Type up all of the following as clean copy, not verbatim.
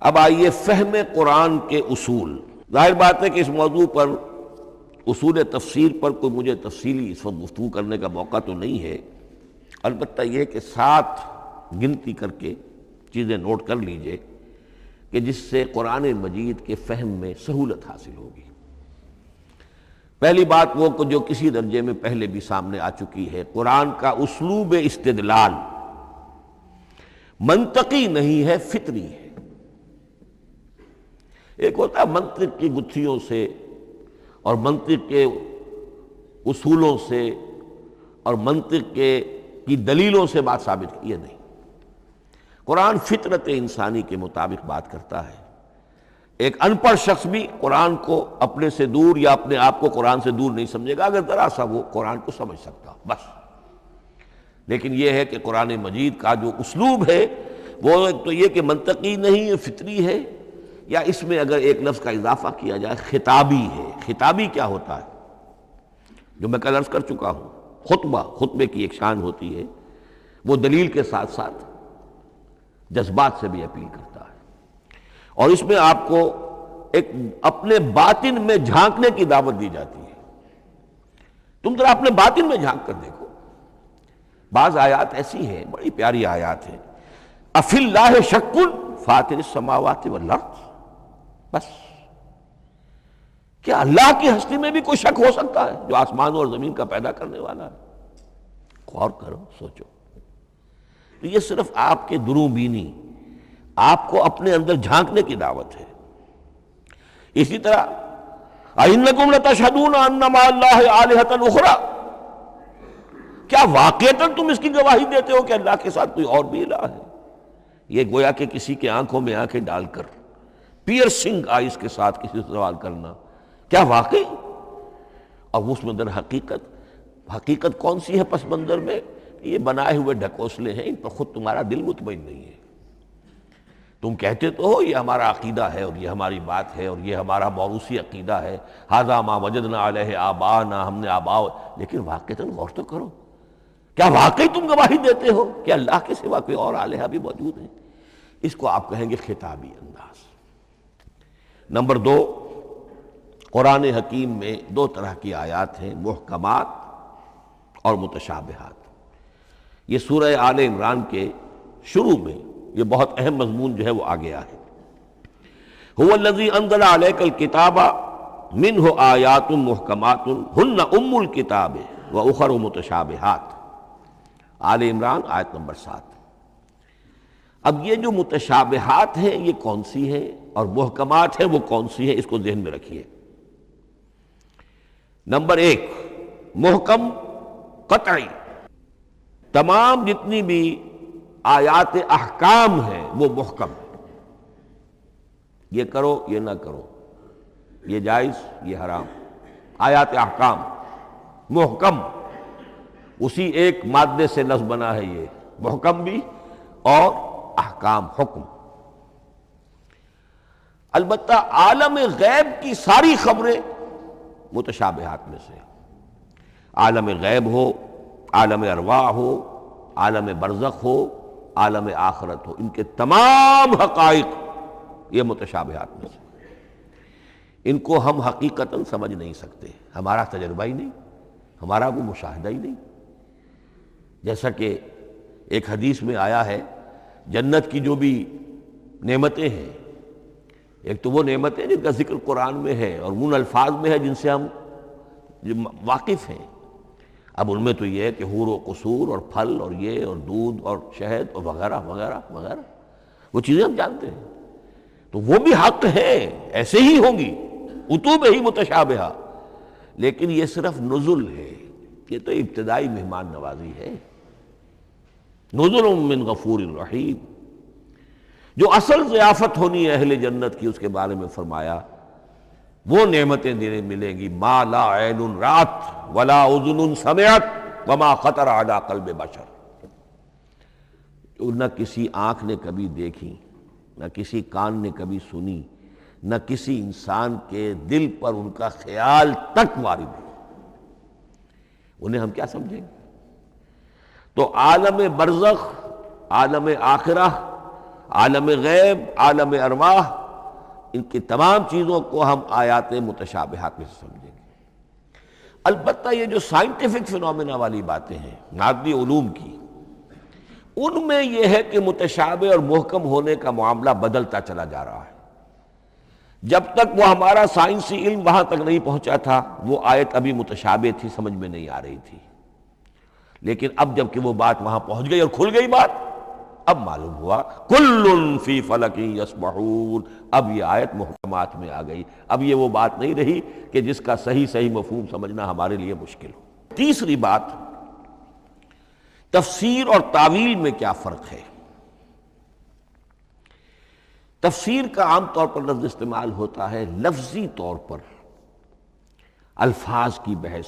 اب آئیے فہم قرآن کے اصول۔ ظاہر بات ہے کہ اس موضوع پر اصول تفسیر پر کوئی مجھے تفصیلی اس وقت گفتگو کرنے کا موقع تو نہیں ہے، البتہ یہ کہ 7 گنتی کر کے چیزیں نوٹ کر لیجئے کہ جس سے قرآن مجید کے فہم میں سہولت حاصل ہوگی۔ پہلی بات وہ جو کسی درجے میں پہلے بھی سامنے آ چکی ہے، قرآن کا اسلوب استدلال منطقی نہیں ہے، فطری ہے۔ ایک ہوتا ہے منطق کی گتھیوں سے اور منطق کے اصولوں سے اور منطق کی دلیلوں سے بات ثابت کی، یہ نہیں۔ قرآن فطرت انسانی کے مطابق بات کرتا ہے۔ ایک ان پڑھ شخص بھی قرآن کو اپنے سے دور یا اپنے آپ کو قرآن سے دور نہیں سمجھے گا اگر ذرا سا وہ قرآن کو سمجھ سکتا بس۔ لیکن یہ ہے کہ قرآن مجید کا جو اسلوب ہے وہ ایک تو یہ کہ منطقی نہیں ہے، فطری ہے، یا اس میں اگر ایک لفظ کا اضافہ کیا جائے خطابی ہے۔ خطابی کیا ہوتا ہے؟ جو میں کل عرض کر چکا ہوں، خطبے کی ایک شان ہوتی ہے، وہ دلیل کے ساتھ ساتھ جذبات سے بھی اپیل کرتا ہے، اور اس میں آپ کو ایک اپنے باطن میں جھانکنے کی دعوت دی جاتی ہے۔ تم ذرا اپنے باطن میں جھانک کر دیکھو۔ بعض آیات ایسی ہیں، بڑی پیاری آیات ہیں، افی اللہ شک فاطر السماوات والارض، بس کیا اللہ کی ہستی میں بھی کوئی شک ہو سکتا ہے جو آسمان اور زمین کا پیدا کرنے والا ہے؟ غور کرو، سوچو۔ تو یہ صرف آپ کے دروں بینی، آپ کو اپنے اندر جھانکنے کی دعوت ہے۔ اسی طرح اَإِنَّكُمْ لَتَشْهَدُونَ أَنَّ مَعَ اللَّهِ آلِهَةً أُخْرَىٰ، کیا واقعتاً تم اس کی گواہی دیتے ہو کہ اللہ کے ساتھ کوئی اور بھی الہ ہے؟ یہ گویا کہ کسی کے آنکھوں میں آنکھیں ڈال کر پیئرسنگ آئیز کے ساتھ کسی سے سوال کرنا، کیا واقعی؟ اور اس مندر حقیقت کون سی ہے پس منظر میں؟ یہ بنائے ہوئے ڈھکوسلے ہیں، ان پر خود تمہارا دل مطمئن نہیں ہے۔ تم کہتے تو ہو یہ ہمارا عقیدہ ہے اور یہ ہماری بات ہے اور یہ ہمارا موروثی عقیدہ ہے، ھذا ما وجدنا علیہ آباءنا، ہم نے آباء، لیکن واقعتاً غور تو کرو، کیا واقعی تم گواہی دیتے ہو کہ اللہ کے سوا کوئی اور الہ بھی موجود ہے؟ اس کو آپ کہیں گے خطابی انداز۔ نمبر 2، قرآن حکیم میں 2 طرح کی آیات ہیں، محکمات اور متشابہات۔ یہ سورہ آل عمران کے شروع میں یہ بہت اہم مضمون جو ہے وہ آ گیا ہے۔ هو الذی انزل علیک الکتاب منہ آیات محکمات ہن ام الکتاب واخر متشابہات، آل عمران آیت نمبر 7۔ اب یہ جو متشابہات ہیں یہ کون سی ہیں اور محکمات ہیں وہ کون سی ہیں، اس کو ذہن میں رکھیے۔ نمبر 1، محکم قطعی، تمام جتنی بھی آیات احکام ہیں وہ محکم ہیں، یہ کرو یہ نہ کرو، یہ جائز یہ حرام، آیات احکام محکم، اسی ایک مادے سے لفظ بنا ہے، یہ محکم بھی اور احکام حکم۔ البتہ عالم غیب کی ساری خبریں متشابہات میں سے، عالم غیب ہو، عالم ارواح ہو، عالم برزخ ہو، عالم آخرت ہو، ان کے تمام حقائق یہ متشابہات میں سے۔ ان کو ہم حقیقتاً سمجھ نہیں سکتے، ہمارا تجربہ ہی نہیں، ہمارا وہ مشاہدہ ہی نہیں۔ جیسا کہ ایک حدیث میں آیا ہے، جنت کی جو بھی نعمتیں ہیں، ایک تو وہ نعمتیں جن کا ذکر قرآن میں ہے اور ان الفاظ میں ہے جن سے ہم واقف ہیں۔ اب ان میں تو یہ ہے کہ حور و قصور اور پھل اور یہ اور دودھ اور شہد اور وغیرہ وغیرہ وغیرہ، وہ چیزیں ہم جانتے ہیں، تو وہ بھی حق ہیں، ایسے ہی ہوں گی، اتوب ہی متشابہہ، لیکن یہ صرف نزل ہے، یہ تو ابتدائی مہمان نوازی ہے۔ نزل من غفور الرحیم، جو اصل ضیافت ہونی ہے اہل جنت کی، اس کے بارے میں فرمایا وہ نعمتیں دینے ملیں گی، ما لا عین رات ولا اذن سمعت وما خطر علی قلب بشر، نہ کسی آنکھ نے کبھی دیکھی، نہ کسی کان نے کبھی سنی، نہ کسی انسان کے دل پر ان کا خیال تک وارد ہو، انہیں ہم کیا سمجھیں گے؟ تو عالم برزخ، عالم آخرہ، عالم غیب، عالم ارواح، ان کی تمام چیزوں کو ہم آیات متشابہات میں سے سمجھیں گے۔ البتہ یہ جو سائنٹیفک فینومینا والی باتیں ہیں مادی علوم کی، ان میں یہ ہے کہ متشابہ اور محکم ہونے کا معاملہ بدلتا چلا جا رہا ہے۔ جب تک وہ ہمارا سائنسی علم وہاں تک نہیں پہنچا تھا وہ آیت ابھی متشابہ تھی، سمجھ میں نہیں آ رہی تھی، لیکن اب جب کہ وہ بات وہاں پہنچ گئی اور کھل گئی بات، اب معلوم ہوا کل فی فلک یسبحون، اب یہ آیت محکمات میں آ گئی۔ اب یہ وہ بات نہیں رہی کہ جس کا صحیح مفہوم سمجھنا ہمارے لیے مشکل ہو۔ تیسری بات، تفسیر اور تعویل میں کیا فرق ہے؟ تفسیر کا عام طور پر لفظ استعمال ہوتا ہے لفظی طور پر، الفاظ کی بحث،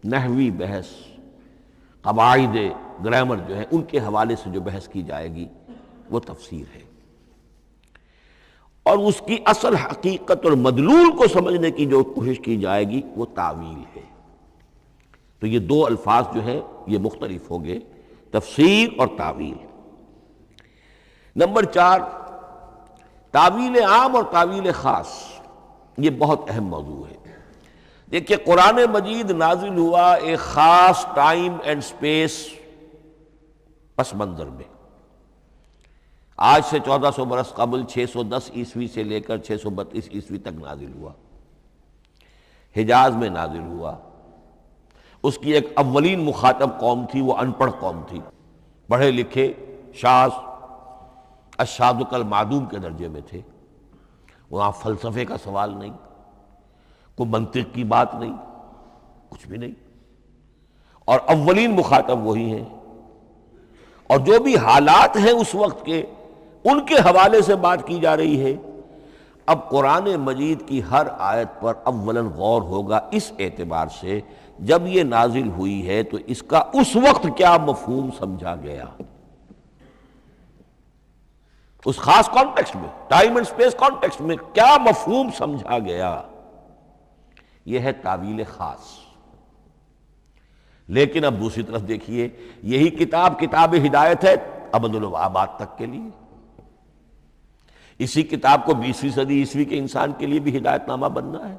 نحوی بحث، قواعد گرامر جو ہے ان کے حوالے سے جو بحث کی جائے گی وہ تفسیر ہے، اور اس کی اصل حقیقت اور مدلول کو سمجھنے کی جو کوشش کی جائے گی وہ تعویل ہے۔ تو یہ دو الفاظ جو ہیں یہ مختلف ہوں گے، تفسیر اور تعویل۔ نمبر 4، تعویل عام اور تعویل خاص، یہ بہت اہم موضوع ہے۔ دیکھیے قرآن مجید نازل ہوا ایک خاص ٹائم اینڈ سپیس پس منظر میں، آج سے 1400 برس قبل 610 عیسوی سے لے کر 632 عیسوی تک نازل ہوا، حجاز میں نازل ہوا۔ اس کی ایک اولین مخاطب قوم تھی، وہ ان پڑھ قوم تھی، پڑھے لکھے شاذ الشاذ کالمعدوم کے درجے میں تھے۔ وہاں فلسفے کا سوال نہیں، کوئی منطق کی بات نہیں، کچھ بھی نہیں، اور اولین مخاطب وہی ہیں، اور جو بھی حالات ہیں اس وقت کے ان کے حوالے سے بات کی جا رہی ہے۔ اب قرآن مجید کی ہر آیت پر اولاً غور ہوگا اس اعتبار سے جب یہ نازل ہوئی ہے تو اس کا اس وقت کیا مفہوم سمجھا گیا، اس خاص کانٹیکسٹ میں، ٹائم اینڈ سپیس کانٹیکسٹ میں کیا مفہوم سمجھا گیا، یہ ہے تعویل خاص۔ لیکن اب دوسری طرف دیکھیے، یہی کتاب ہدایت ہے ابد الآباد تک کے لیے۔ اسی کتاب کو 20ویں صدی عیسوی کے انسان کے لیے بھی ہدایت نامہ بننا ہے۔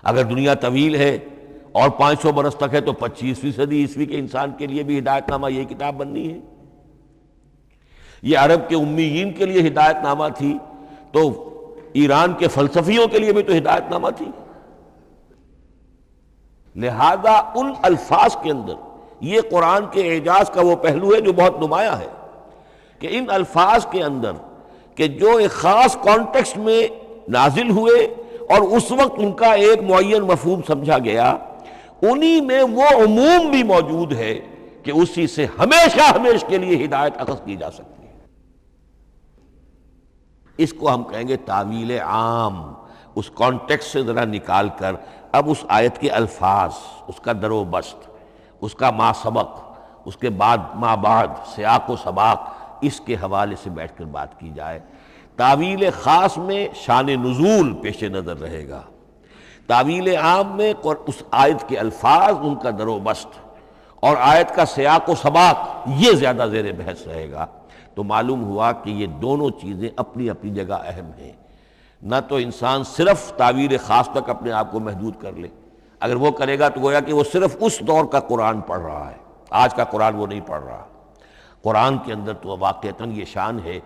اگر دنیا طویل ہے اور 500 برس تک ہے تو 25ویں صدی عیسوی کے انسان کے لیے بھی ہدایت نامہ یہی کتاب بننی ہے۔ یہ عرب کے امیین کے لیے ہدایت نامہ تھی تو ایران کے فلسفیوں کے لیے بھی تو ہدایت نامہ تھی۔ لہذا ان الفاظ کے اندر یہ قرآن کے اعجاز کا وہ پہلو ہے جو بہت نمایاں ہے کہ ان الفاظ کے اندر کہ جو ایک خاص کانٹیکسٹ میں نازل ہوئے اور اس وقت ان کا ایک معین مفہوم سمجھا گیا، انہی میں وہ عموم بھی موجود ہے کہ اسی سے ہمیشہ کے لیے ہدایت اخذ کی جا سکتی ہے۔ اس کو ہم کہیں گے تعویل عام، اس کانٹیکسٹ سے ذرا نکال کر اب اس آیت کے الفاظ، اس کا در و بست، اس کا ما سبق، اس کے بعد ما بعد، سیاق و سباق، اس کے حوالے سے بیٹھ کر بات کی جائے۔ تعویل خاص میں شان نزول پیش نظر رہے گا، تعویل عام میں اس آیت کے الفاظ، ان کا در و بست اور آیت کا سیاق و سباق یہ زیادہ زیر بحث رہے گا۔ تو معلوم ہوا کہ یہ دونوں چیزیں اپنی اپنی جگہ اہم ہیں۔ نہ تو انسان صرف تعویل خاص تک اپنے آپ کو محدود کر لے، اگر وہ کرے گا تو گویا کہ وہ صرف اس دور کا قرآن پڑھ رہا ہے، آج کا قرآن وہ نہیں پڑھ رہا۔ قرآن کے اندر تو واقعتاً یہ شان ہے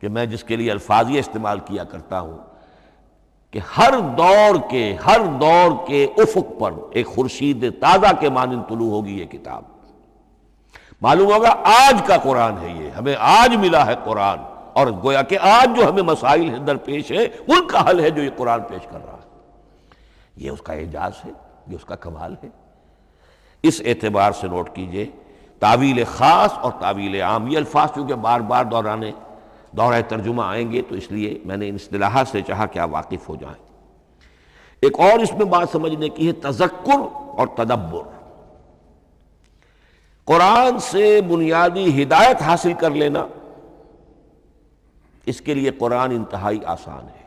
کہ میں جس کے لیے الفاظ یہ استعمال کیا کرتا ہوں کہ ہر دور کے افق پر ایک خورشید تازہ کے مانند طلوع ہوگی یہ کتاب۔ معلوم ہوگا آج کا قرآن ہے، یہ ہمیں آج ملا ہے قرآن، اور گویا کہ آج جو ہمیں مسائل درپیش ہے ان کا حل ہے جو یہ قرآن پیش کر رہا ہے۔ یہ اس کا اعجاز ہے، یہ اس کا کمال ہے۔ اس اعتبار سے نوٹ کیجئے تعویل خاص اور تعویل عام، یہ الفاظ چونکہ بار بار دورہ ترجمہ آئیں گے تو اس لیے میں نے ان اصطلاحات سے چاہا کہ آپ واقف ہو جائیں۔ ایک اور اس میں بات سمجھنے کی ہے تذکر اور تدبر۔ قرآن سے بنیادی ہدایت حاصل کر لینا، اس کے لیے قرآن انتہائی آسان ہے۔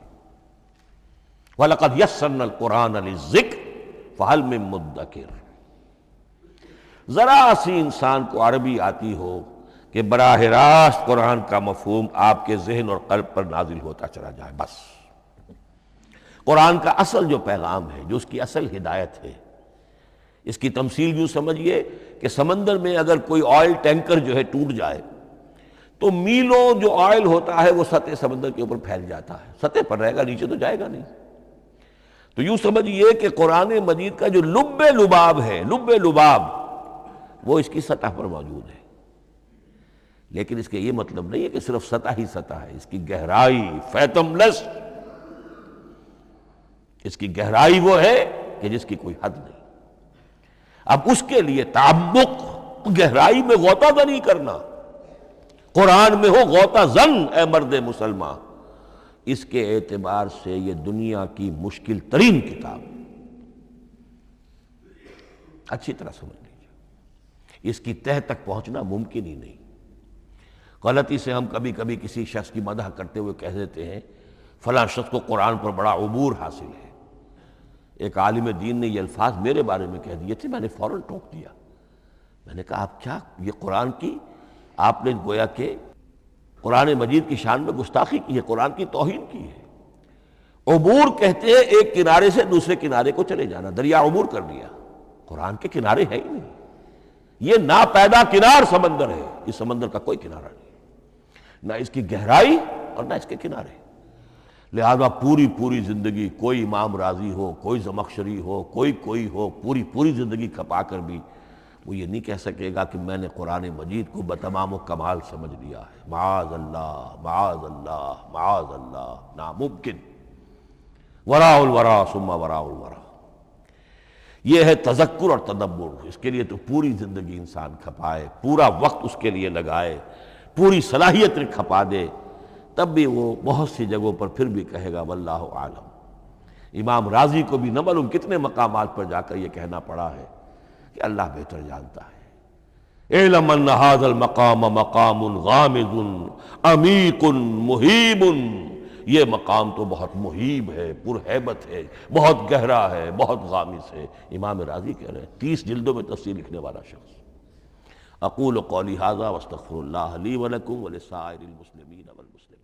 وَلَقَدْ يَسَّرْنَا الْقُرْآنَ لِلذِّكْرِ فَهَلْ مِن مُدَّكِرٍ۔ ذرا سی انسان کو عربی آتی ہو، کہ براہ راست قرآن کا مفہوم آپ کے ذہن اور قلب پر نازل ہوتا چلا جائے. بس قرآن کا اصل جو پیغام ہے، جو اس کی اصل ہدایت ہے، اس کی تمثیل یوں سمجھیے کہ سمندر میں اگر کوئی آئل ٹینکر جو ہے ٹوٹ جائے تو میلوں جو آئل ہوتا ہے وہ سطح سمندر کے اوپر پھیل جاتا ہے، سطح پر رہے گا، نیچے تو جائے گا نہیں. تو یوں سمجھیے کہ قرآن مجید کا جو لب لباب ہے، لب لباب وہ اس کی سطح پر موجود ہے. لیکن اس کے یہ مطلب نہیں ہے کہ صرف سطح ہی سطح ہے، اس کی گہرائی فیتم لس، اس کی گہرائی وہ ہے کہ جس کی کوئی حد نہیں. اب اس کے لیے تعمق، گہرائی میں غوطہ زنی کرنا، قرآن میں ہو غوطہ زن اے مرد مسلمان، اس کے اعتبار سے یہ دنیا کی مشکل ترین کتاب، اچھی طرح سمجھ لیجیے. اس کی تہ تک پہنچنا ممکن ہی نہیں. غلطی سے ہم کبھی کبھی کسی شخص کی مدح کرتے ہوئے کہہ دیتے ہیں فلاں شخص کو قرآن پر بڑا عبور حاصل ہے. ایک عالم دین نے یہ الفاظ میرے بارے میں کہہ دیے تھے، میں نے فوراً ٹوک دیا. میں نے کہا آپ کیا، یہ قرآن کی آپ نے گویا کہ قرآن مجید کی شان میں گستاخی کی ہے، قرآن کی توہین کی ہے. عبور کہتے ہیں ایک کنارے سے دوسرے کنارے کو چلے جانا، دریا عبور کر لیا. قرآن کے کنارے ہے ہی نہیں، یہ ناپیدا کنار سمندر ہے. اس سمندر کا کوئی کنارہ نہیں، نہ اس کی گہرائی اور نہ اس کے کنارے. لہذا پوری زندگی کوئی امام راضی ہو، کوئی زمخشری ہو، کوئی ہو، پوری زندگی کھپا کر بھی وہ یہ نہیں کہہ سکے گا کہ میں نے قرآن مجید کو بتمام و کمال سمجھ لیا ہے. معاذ اللہ معاذ اللہ معاذ اللہ، ناممکن. وراء الورا ثم وراء الورا، یہ ہے تذکر اور تدبر. اس کے لیے تو پوری زندگی انسان کھپائے، پورا وقت اس کے لیے لگائے، پوری صلاحیت کھپا دے، تب بھی وہ بہت سی جگہوں پر پھر بھی کہے گا واللہ عالم. امام رازی کو بھی نہ معلوم کتنے مقامات پر جا کر یہ کہنا پڑا ہے کہ اللہ بہتر جانتا ہے. اعلم ان ھذا المقام مقام غامض عمیق محیب، یہ مقام تو بہت محیب ہے، پرہیبت ہے، بہت گہرا ہے، بہت غامض ہے. امام رازی کہہ رہے ہیں، 30 جلدوں میں تفسیر لکھنے والا شخص. اقول قولی ھذا واستغفر اللہ لی ولکم ولسائر المسلمین والمسلمات.